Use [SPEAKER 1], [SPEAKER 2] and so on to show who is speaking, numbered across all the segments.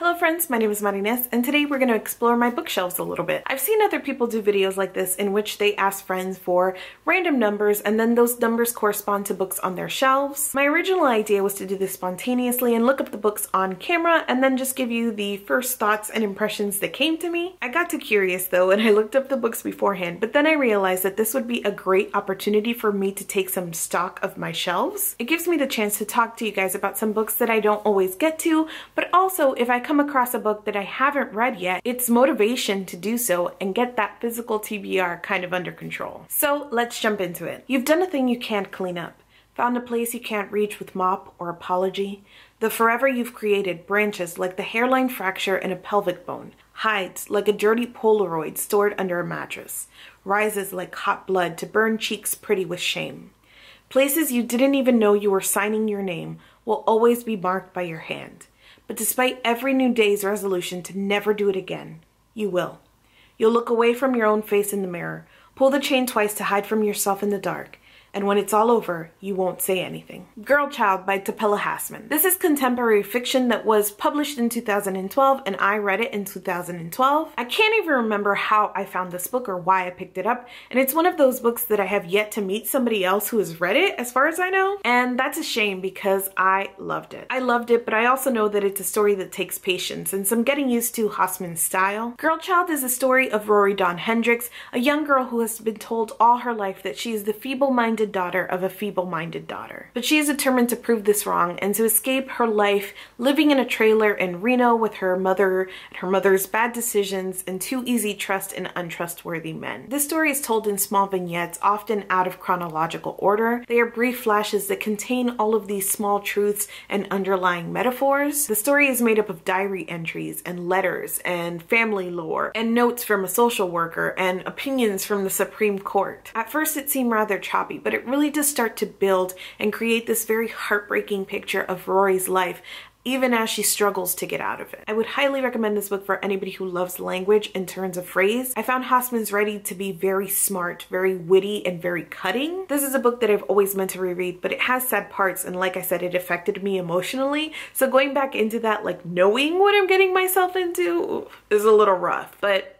[SPEAKER 1] Hello friends, my name is Marinés, and today we're going to explore my bookshelves a little bit. I've seen other people do videos like this in which they ask friends for random numbers and then those numbers correspond to books on their shelves. My original idea was to do this spontaneously and look up the books on camera and then just give you the first thoughts and impressions that came to me. I got too curious though and I looked up the books beforehand, but then I realized that this would be a great opportunity for me to take some stock of my shelves. It gives me the chance to talk to you guys about some books that I don't always get to, but also if I come across a book that I haven't read yet, it's motivation to do so and get that physical TBR kind of under control. So let's jump into it. You've done a thing you can't clean up, found a place you can't reach with mop or apology. The forever you've created branches like the hairline fracture in a pelvic bone, hides like a dirty Polaroid stored under a mattress, rises like hot blood to burn cheeks pretty with shame. Places you didn't even know you were signing your name will always be marked by your hand. But despite every new day's resolution to never do it again, you will. You'll look away from your own face in the mirror, pull the chain twice to hide from yourself in the dark, and when it's all over, you won't say anything. Girlchild by Tupelo Hassman. This is contemporary fiction that was published in 2012 and I read it in 2012. I can't even remember how I found this book or why I picked it up, and it's one of those books that I have yet to meet somebody else who has read it as far as I know, and that's a shame because I loved it. I loved it, but I also know that it's a story that takes patience and some getting used to Hassman's style. Girlchild is a story of Rory Dawn Hendricks, a young girl who has been told all her life that she is the feeble-minded daughter of a feeble-minded daughter. But she is determined to prove this wrong and to escape her life living in a trailer in Reno with her mother and her mother's bad decisions and too easy trust in untrustworthy men. This story is told in small vignettes, often out of chronological order. They are brief flashes that contain all of these small truths and underlying metaphors. The story is made up of diary entries and letters and family lore and notes from a social worker and opinions from the Supreme Court. At first it seemed rather choppy, but it really does start to build and create this very heartbreaking picture of Rory's life, even as she struggles to get out of it. I would highly recommend this book for anybody who loves language and turns of phrase. I found Hassman's writing to be very smart, very witty, and very cutting. This is a book that I've always meant to reread, but it has sad parts, and like I said, it affected me emotionally. So going back into that, like knowing what I'm getting myself into, is a little rough, but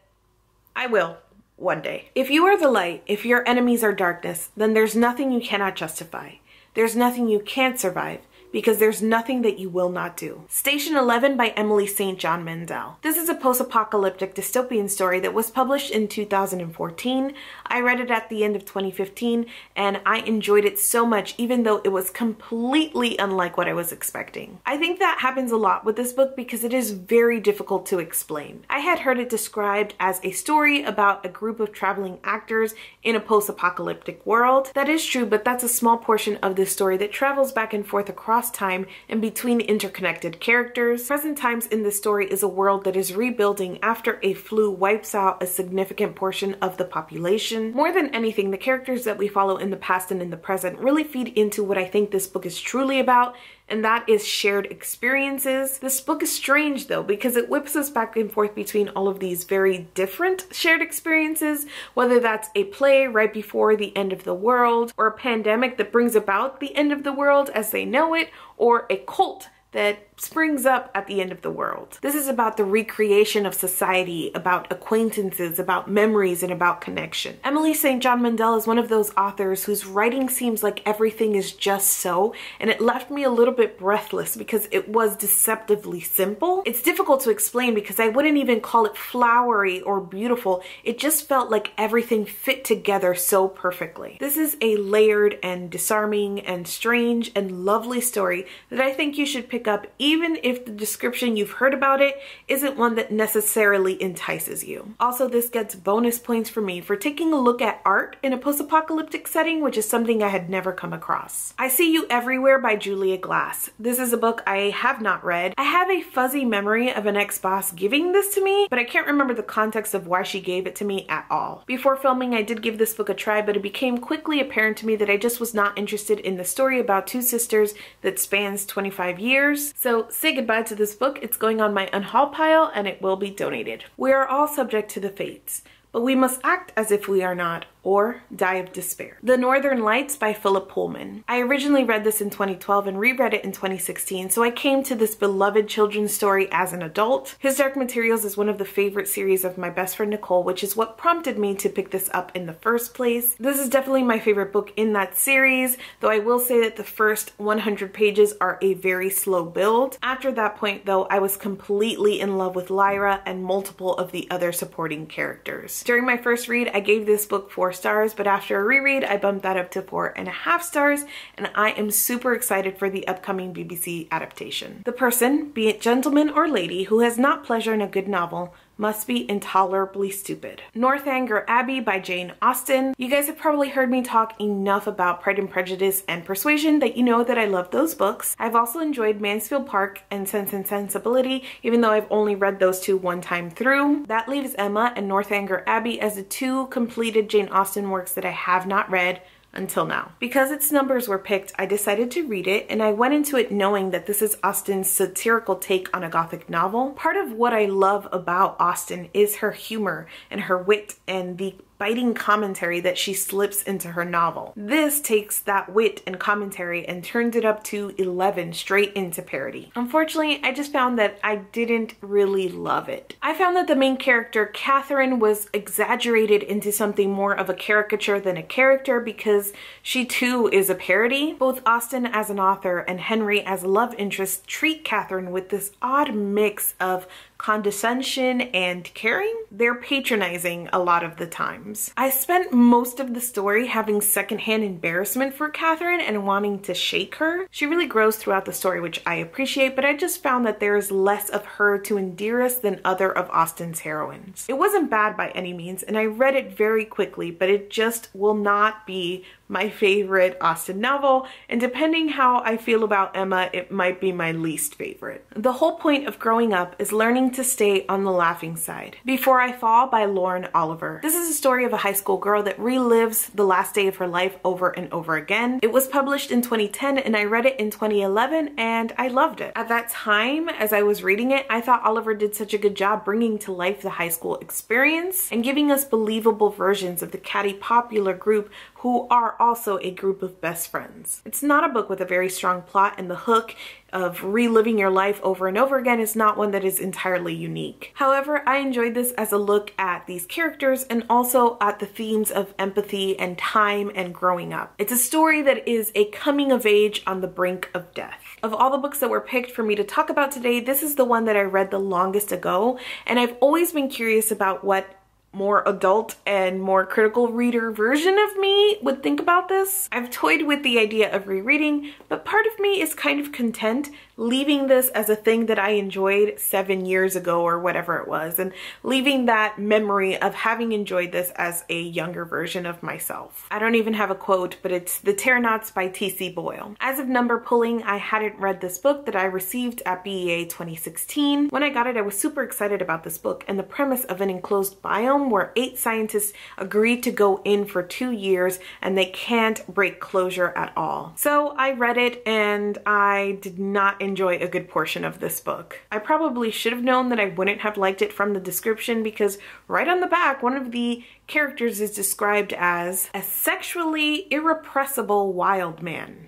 [SPEAKER 1] I will. One day. If you are the light, if your enemies are darkness, then there's nothing you cannot justify. There's nothing you can't survive, because there's nothing that you will not do. Station 11 by Emily St. John Mandel. This is a post-apocalyptic dystopian story that was published in 2014. I read it at the end of 2015 and I enjoyed it so much even though it was completely unlike what I was expecting. I think that happens a lot with this book because it is very difficult to explain. I had heard it described as a story about a group of traveling actors in a post-apocalyptic world. That is true, but that's a small portion of this story that travels back and forth across time and between interconnected characters. Present times in this story is a world that is rebuilding after a flu wipes out a significant portion of the population. More than anything, the characters that we follow in the past and in the present really feed into what I think this book is truly about, and that is shared experiences. This book is strange though because it whips us back and forth between all of these very different shared experiences, whether that's a play right before the end of the world, or a pandemic that brings about the end of the world as they know it, or a cult that springs up at the end of the world. This is about the recreation of society, about acquaintances, about memories, and about connection. Emily St. John Mandel is one of those authors whose writing seems like everything is just so, and it left me a little bit breathless because it was deceptively simple. It's difficult to explain because I wouldn't even call it flowery or beautiful. It just felt like everything fit together so perfectly. This is a layered and disarming and strange and lovely story that I think you should pick up even if the description you've heard about it isn't one that necessarily entices you. Also, this gets bonus points for me for taking a look at art in a post-apocalyptic setting, which is something I had never come across. I See You Everywhere by Julia Glass. This is a book I have not read. I have a fuzzy memory of an ex-boss giving this to me, but I can't remember the context of why she gave it to me at all. Before filming, I did give this book a try, but it became quickly apparent to me that I just was not interested in the story about two sisters that spans 25 years. So say goodbye to this book. It's going on my unhaul pile and it will be donated. We are all subject to the fates, but we must act as if we are not, or die of despair. The Northern Lights by Phillip Pullman. I originally read this in 2012 and reread it in 2016, so I came to this beloved children's story as an adult. His Dark Materials is one of the favorite series of my best friend Nicole, which is what prompted me to pick this up in the first place. This is definitely my favorite book in that series, though I will say that the first 100 pages are a very slow build. After that point though, I was completely in love with Lyra and multiple of the other supporting characters. During my first read, I gave this book 4 stars, but after a reread, I bumped that up to 4.5 stars, and I am super excited for the upcoming BBC adaptation. The person, be it gentleman or lady, who has not pleasure in a good novel must be intolerably stupid. Northanger Abbey by Jane Austen. You guys have probably heard me talk enough about Pride and Prejudice and Persuasion that you know that I love those books. I've also enjoyed Mansfield Park and Sense and Sensibility, even though I've only read those 2 one time through. That leaves Emma and Northanger Abbey as the 2 completed Jane Austen works that I have not read until now. Because its numbers were picked, I decided to read it, and I went into it knowing that this is Austen's satirical take on a Gothic novel. Part of what I love about Austen is her humor and her wit and the biting commentary that she slips into her novel. This takes that wit and commentary and turns it up to 11 straight into parody. Unfortunately, I just found that I didn't really love it. I found that the main character, Catherine, was exaggerated into something more of a caricature than a character because she too is a parody. Both Austen as an author and Henry as a love interest treat Catherine with this odd mix of condescension and caring. They're patronizing a lot of the times. I spent most of the story having secondhand embarrassment for Catherine and wanting to shake her. She really grows throughout the story, which I appreciate, but I just found that there is less of her to endear us than other of Austen's heroines. It wasn't bad by any means, and I read it very quickly, but it just will not be my favorite Austen novel, and depending how I feel about Emma, it might be my least favorite. The whole point of growing up is learning to stay on the laughing side. Before I Fall by Lauren Oliver. This is a story of a high school girl that relives the last day of her life over and over again. It was published in 2010 and I read it in 2011 and I loved it. At that time, as I was reading it, I thought Oliver did such a good job bringing to life the high school experience and giving us believable versions of the catty popular group who are also a group of best friends. It's not a book with a very strong plot, and the hook of reliving your life over and over again is not one that is entirely unique. However, I enjoyed this as a look at these characters and also at the themes of empathy and time and growing up. It's a story that is a coming of age on the brink of death. Of all the books that were picked for me to talk about today, this is the one that I read the longest ago, and I've always been curious about what more adult and more critical reader version of me would think about this. I've toyed with the idea of rereading, but part of me is kind of content leaving this as a thing that I enjoyed 7 years ago or whatever it was, and leaving that memory of having enjoyed this as a younger version of myself. I don't even have a quote, but it's The Terranauts by TC Boyle. As of number pulling, I hadn't read this book that I received at BEA 2016. When I got it, I was super excited about this book and the premise of an enclosed biome where 8 scientists agreed to go in for 2 years and they can't break closure at all. So I read it and I did not enjoy a good portion of this book. I probably should have known that I wouldn't have liked it from the description because right on the back, one of the characters is described as a sexually irrepressible wild man.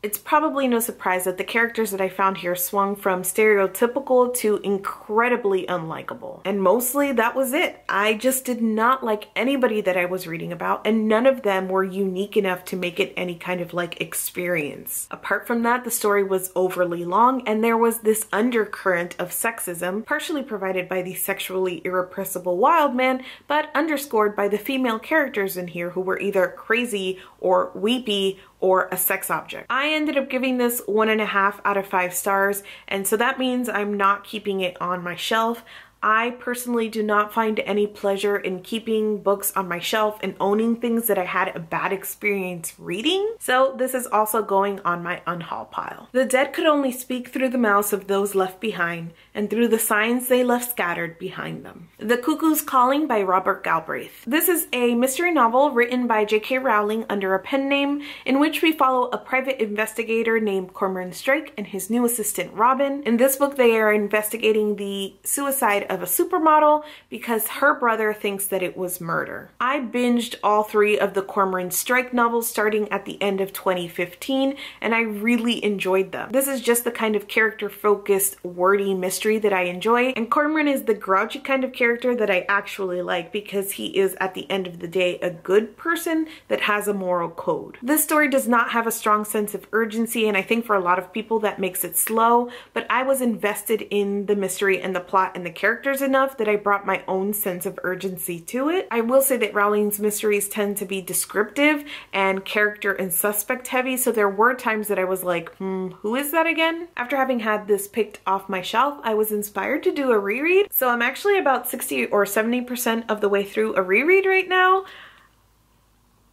[SPEAKER 1] It's probably no surprise that the characters that I found here swung from stereotypical to incredibly unlikable. And mostly that was it. I just did not like anybody that I was reading about, and none of them were unique enough to make it any kind of like experience. Apart from that, the story was overly long and there was this undercurrent of sexism, partially provided by the sexually irrepressible wild man, but underscored by the female characters in here who were either crazy or weepy or a sex object. I ended up giving this 1.5 out of 5 stars, and so that means I'm not keeping it on my shelf. I personally do not find any pleasure in keeping books on my shelf and owning things that I had a bad experience reading, so this is also going on my unhaul pile. The dead could only speak through the mouths of those left behind and through the signs they left scattered behind them. The Cuckoo's Calling by Robert Galbraith. This is a mystery novel written by J.K. Rowling under a pen name in which we follow a private investigator named Cormoran Strike and his new assistant Robin. In this book, they are investigating the suicide of a supermodel because her brother thinks that it was murder. I binged all 3 of the Cormoran Strike novels starting at the end of 2015, and I really enjoyed them. This is just the kind of character-focused, wordy mystery that I enjoy, and Cormoran is the grouchy kind of character that I actually like because he is, at the end of the day, a good person that has a moral code. This story does not have a strong sense of urgency, and I think for a lot of people that makes it slow, but I was invested in the mystery and the plot and the characters enough that I brought my own sense of urgency to it. I will say that Rowling's mysteries tend to be descriptive and character and suspect heavy, so there were times that I was like, who is that again? After having had this picked off my shelf, I was inspired to do a reread, so I'm actually about 60 or 70% of the way through a reread right now.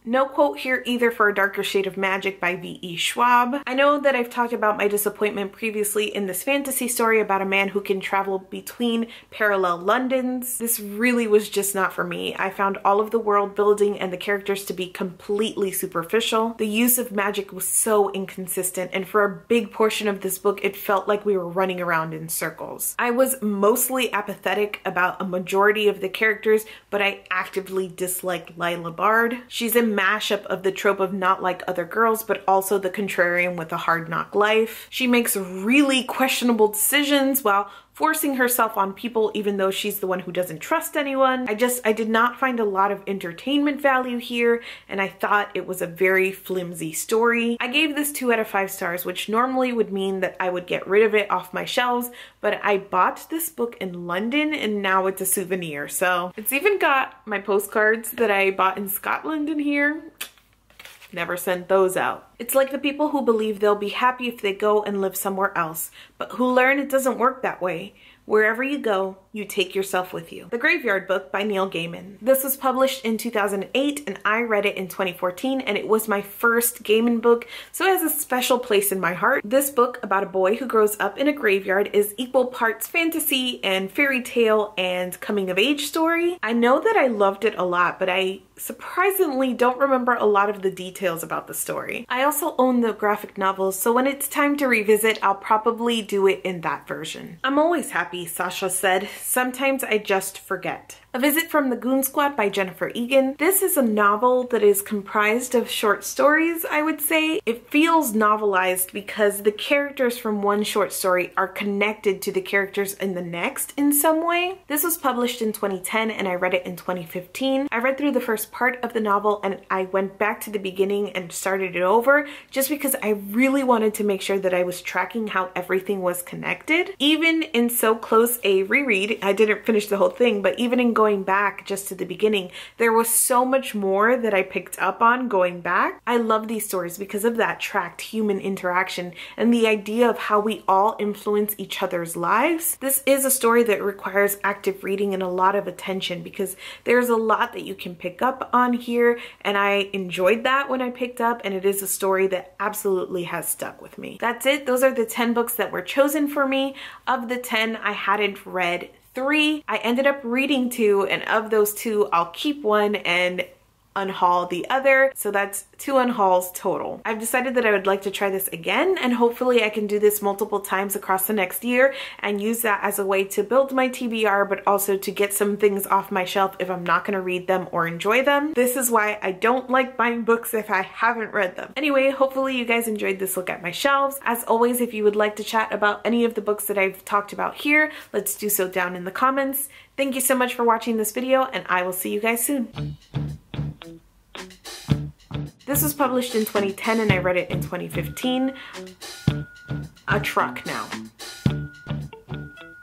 [SPEAKER 1] No quote here either for A Darker Shade of Magic by V.E. Schwab. I know that I've talked about my disappointment previously in this fantasy story about a man who can travel between parallel Londons. This really was just not for me. I found all of the world building and the characters to be completely superficial. The use of magic was so inconsistent, and for a big portion of this book it felt like we were running around in circles. I was mostly apathetic about a majority of the characters, but I actively disliked Lila Bard. She's a mashup of the trope of not like other girls, but also the contrarian with a hard knock life. She makes really questionable decisions while forcing herself on people even though she's the one who doesn't trust anyone. I did not find a lot of entertainment value here, and I thought it was a very flimsy story. I gave this 2 out of 5 stars, which normally would mean that I would get rid of it off my shelves, but I bought this book in London and now it's a souvenir. So it's even got my postcards that I bought in Scotland in here. Never sent those out. It's like the people who believe they'll be happy if they go and live somewhere else, but who learn it doesn't work that way. Wherever you go, you take yourself with you. The Graveyard Book by Neil Gaiman. This was published in 2008 and I read it in 2014, and it was my first Gaiman book, so it has a special place in my heart. This book about a boy who grows up in a graveyard is equal parts fantasy and fairy tale and coming of age story. I know that I loved it a lot, but I surprisingly don't remember a lot of the details about the story. I also own the graphic novels, so when it's time to revisit, I'll probably do it in that version. I'm always happy, Sasha said. Sometimes I just forget. A Visit from the Goon Squad by Jennifer Egan. This is a novel that is comprised of short stories, I would say. It feels novelized because the characters from one short story are connected to the characters in the next in some way. This was published in 2010 and I read it in 2015. I read through the first part of the novel and I went back to the beginning and started it over just because I really wanted to make sure that I was tracking how everything was connected. Even in so close a reread, I didn't finish the whole thing, but even in going back just to the beginning, there was so much more that I picked up on going back. I love these stories because of that tracked human interaction and the idea of how we all influence each other's lives. This is a story that requires active reading and a lot of attention because there's a lot that you can pick up on here, and I enjoyed that when I picked up, and it is a story that absolutely has stuck with me. That's it. Those are the 10 books that were chosen for me. Of the 10, I hadn't read 3. I ended up reading 2, and of those 2, I'll keep 1 and unhaul the other. So that's 2 unhauls total. I've decided that I would like to try this again, and hopefully I can do this multiple times across the next year and use that as a way to build my TBR, but also to get some things off my shelf if I'm not going to read them or enjoy them. This is why I don't like buying books if I haven't read them. Anyway, hopefully you guys enjoyed this look at my shelves. As always, if you would like to chat about any of the books that I've talked about here, let's do so down in the comments. Thank you so much for watching this video, and I will see you guys soon. This was published in 2010 and I read it in 2015. A truck now.